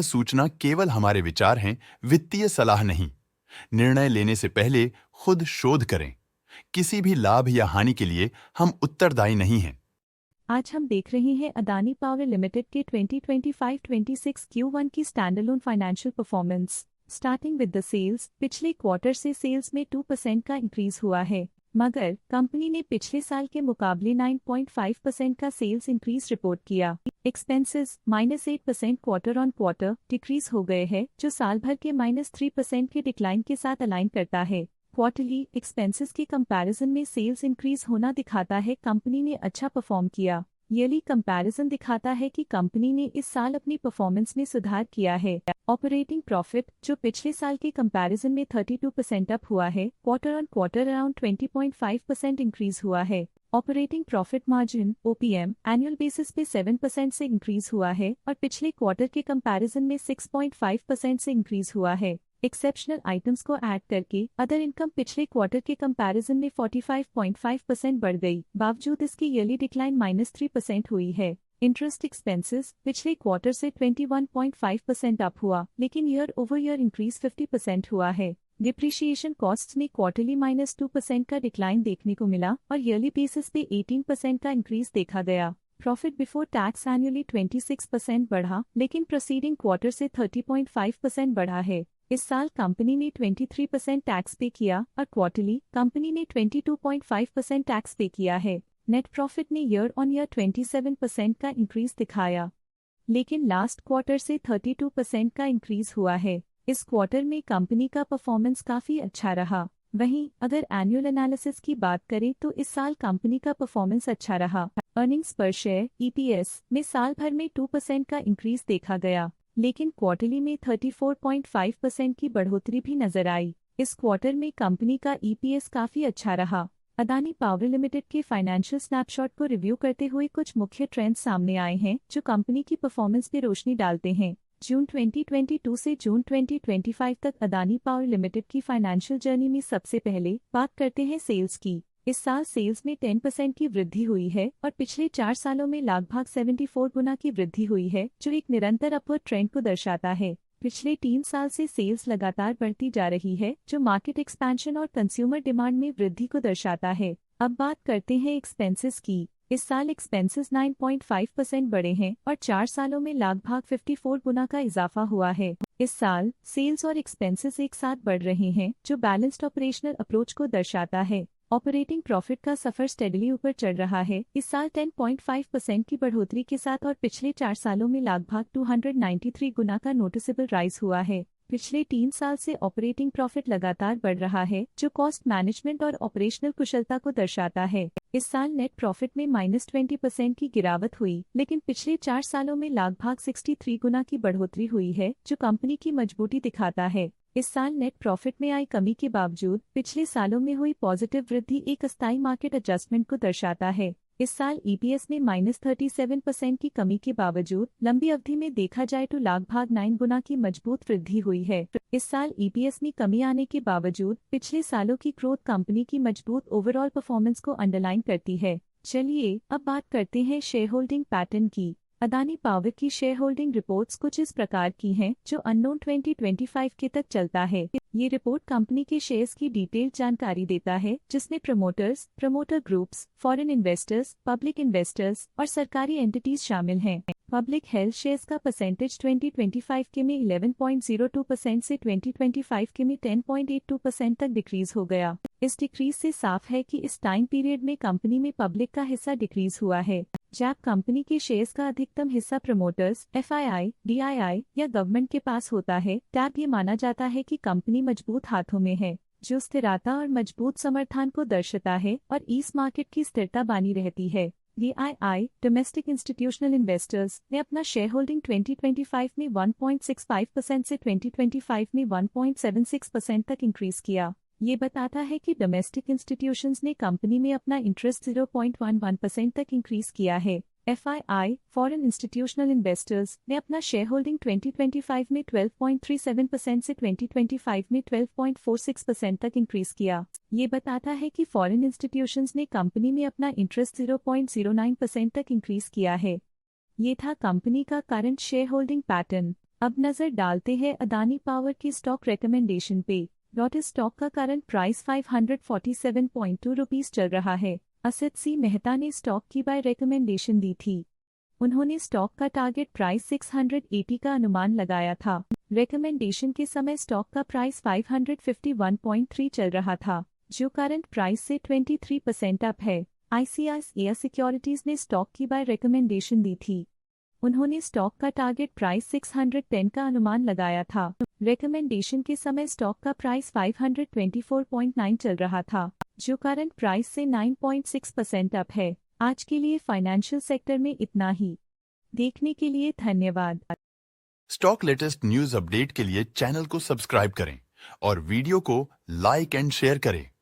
सूचना केवल हमारे विचार हैं, वित्तीय सलाह नहीं। निर्णय लेने से पहले खुद शोध करें। किसी भी लाभ या हानि के लिए हम उत्तरदायी नहीं हैं। आज हम देख रहे हैं अदानी पावर लिमिटेड के 2025-26 Q1 की standalone financial performance. Starting with the sales, पिछले क्वार्टर से सेल्स में 2% का इंक्रीज हुआ है, मगर कंपनी ने पिछले साल के मुकाबले 9.5% का सेल्स इंक्रीज रिपोर्ट किया। Expenses -8% quarter on quarter decrease हो गए हैं, जो साल भर के -3% के डिक्लाइन के साथ अलाइन करता है। क्वार्टरली एक्सपेंसेस के कंपैरिजन में सेल्स इंक्रीज होना दिखाता है कंपनी ने अच्छा परफॉर्म किया। ईयरली कंपैरिजन दिखाता है कि कंपनी ने इस साल अपनी परफॉर्मेंस में सुधार किया है। ऑपरेटिंग प्रॉफिट, जो पिछले साल के कंपैरिजन में 32% अप हुआ है, quarter on quarter around 20.5% increase हुआ है। Operating profit margin (OPM) annual basis पे 7% से इंक्रीज हुआ है और पिछले क्वार्टर के कंपैरिजन में 6.5% से इंक्रीज हुआ है। एक्सेप्शनल आइटम्स को ऐड करके अदर इनकम पिछले क्वार्टर के कंपैरिजन में 45.5% बढ़ गई, बावजूद इसकी ईयरली डिक्लाइन -3% हुई है। इंटरेस्ट एक्सपेंसेस पिछले क्वार्टर से 21.5% अप हुआ, लेकिन ईयर ओवर ईयर इंक्रीज 50% हुआ है। डिप्रिशिएशन कॉस्ट्स में क्वार्टरली -2% का डिक्लाइन देखने को मिला और ईयरली बेसिस पे 18% का इंक्रीज देखा गया। प्रॉफिट बिफोर टैक्स एनुअली 26% बढ़ा, लेकिन प्रोसीडिंग क्वार्टर से 30.5% बढ़ा है। इस साल कंपनी ने 23% टैक्स पे किया और क्वार्टरली कंपनी ने 22.5% टैक्स पे किया है। नेट प्रॉफिट ने ईयर ऑन ईयर 27% का इंक्रीज दिखाया, लेकिन लास्ट क्वार्टर से 32% का इंक्रीज हुआ है। इस क्वार्टर में कंपनी का परफॉर्मेंस काफी अच्छा रहा। वहीं अगर एनुअल एनालिसिस की बात करें तो इस साल कंपनी का परफॉर्मेंस अच्छा रहा। अर्निंग्स पर शेयर (EPS) में साल भर में 2% का इंक्रीज देखा गया, लेकिन क्वार्टरली में 34.5% की बढ़ोतरी भी नजर आई। इस क्वार्टर में कंपनी का EPS काफी अच्छा रहा। अदानी पावर लिमिटेड के फाइनेंशियल स्नैपशॉट को रिव्यू करते हुए कुछ मुख्य ट्रेंड्स सामने आए हैं जो कंपनी की परफॉर्मेंस पर रोशनी डालते हैं। जून 2022 से जून 2025 तक अदानी पावर लिमिटेड की फाइनेंशियल जर्नी में सबसे पहले बात करते हैं सेल्स की। इस साल सेल्स में 10% की वृद्धि हुई है और पिछले 4 सालों में लगभग 74 गुना की वृद्धि हुई है, जो एक निरंतर अपवर्ड ट्रेंड को दर्शाता है। पिछले 3 साल से सेल्स लगातार बढ़ती जा रही है, जो मार्केट एक्सपेंशन और कंज्यूमर डिमांड में वृद्धि को दर्शाता है। अब बात करते हैं एक्सपेंसेस की। इस साल एक्सपेंसेस 9.5% बढ़े हैं और 4 सालों में लगभग 54 गुना का इजाफा हुआ है। इस साल सेल्स और एक्सपेंसेस एक साथ बढ़ रहे हैं, जो बैलेंस्ड ऑपरेशनल अप्रोच को दर्शाता है। ऑपरेटिंग प्रॉफिट का सफर स्टेडली ऊपर चढ़ रहा है, इस साल 10.5% की बढ़ोतरी के साथ और पिछले 4 सालों में लगभग 293 गुना का नोटिसेबल राइज हुआ है। पिछले 3 साल से ऑपरेटिंग प्रॉफिट लगातार बढ़ रहा है, जो कॉस्ट मैनेजमेंट और ऑपरेशनल कुशलता को दर्शाता है। इस साल नेट प्रॉफिट में -20% की गिरावट हुई, लेकिन पिछले 4 सालों में लगभग 63 गुना की बढ़ोतरी हुई है, जो कंपनी की मजबूती दिखाता है। इस साल नेट प्रॉफिट में आई कमी के बावजूद पिछले सालों में हुई पॉजिटिव वृद्धि एक अस्थायी मार्केट एडजस्टमेंट को दर्शाता है। इस साल EPS में -37% की कमी के बावजूद लंबी अवधि में देखा जाए तो लगभग 9 गुना की मजबूत वृद्धि हुई है। इस साल EPS में कमी आने के बावजूद पिछले सालों की ग्रोथ कंपनी की मजबूत ओवरऑल परफॉर्मेंस को अंडरलाइन करती है। चलिए अब बात करते हैं शेयर होल्डिंग पैटर्न की। अदानी पावर की शेयर होल्डिंग रिपोर्ट्स कुछ इस प्रकार की हैं, जो अननोन 2025 के तक चलता है। ये रिपोर्ट कंपनी के शेयर्स की डिटेल्ड जानकारी देता है, जिसमें promoters, promoter groups, foreign investors, public investors और सरकारी एंटिटीज शामिल हैं। पब्लिक हेल्थ शेयर्स का परसेंटेज 2025 के में 11.02% से 2025 के में 10.82% तक डिक्रीज हो गया। इस डिक्रीज से साफ है कि इस टाइम पीरियड में कंपनी में पब्लिक का हिस्सा डिक्रीज हुआ है। जब कंपनी के शेयर्स का अधिकतम हिस्सा प्रमोटर्स, FII, DII या गवर्नमेंट के पास होता है, तब ये माना जाता है कि कंपनी मजबूत हाथों में है, जो स्थिरता और मजबूत समर्थन को दर्शाता है और इस मार्केट की स्थिरता बनी रहती है। DII, डोमेस्टिक इंस्टीट्यूशनल इन्वेस्टर्स, ने अपना शेयर होल्डिंग 2025 में 1.65% से 2025 में 1.76% तक इंक्रीज किया। ये बताता है कि डोमेस्टिक इंस्टीट्यूशंस ने कंपनी में अपना इंटरेस्ट 0.11% तक इंक्रीज किया है। FII, फॉरेन इंस्टीट्यूशनल इन्वेस्टर्स, ने अपना शेयर होल्डिंग 2025 में 12.37% से 2025 में 12.46% तक इंक्रीज किया। ये बताता है कि फॉरेन इंस्टीट्यूशंस ने कंपनी में अपना इंटरेस्ट 0.09% तक इंक्रीज किया है। ये था कंपनी का करंट शेयर होल्डिंग पैटर्न। अब नजर डालते हैं अदानी पावर की स्टॉक रिकमेंडेशन पे। लॉटस स्टॉक का करंट प्राइस 547.2 रुपीस चल रहा है। असित सी मेहता ने स्टॉक की बाय रिकमेंडेशन दी थी। उन्होंने स्टॉक का टारगेट प्राइस 680 का अनुमान लगाया था। रिकमेंडेशन के समय स्टॉक का प्राइस 551.3 चल रहा था, जो करंट प्राइस से 23% अप है। आईसीआईसीआई सिक्योरिटीज ने स्टॉक की बाय रिकमेंडेशन दी थी। उन्होंने स्टॉक का टारगेट प्राइस 610 का अनुमान लगाया था। रिकमेंडेशन के समय स्टॉक का प्राइस 524.9 चल रहा था, जो करंट प्राइस से 9.6% अप है। आज के लिए फाइनेंशियल सेक्टर में इतना ही। देखने के लिए धन्यवाद। स्टॉक लेटेस्ट न्यूज अपडेट के लिए चैनल को सब्सक्राइब करें और वीडियो को लाइक एंड शेयर करें।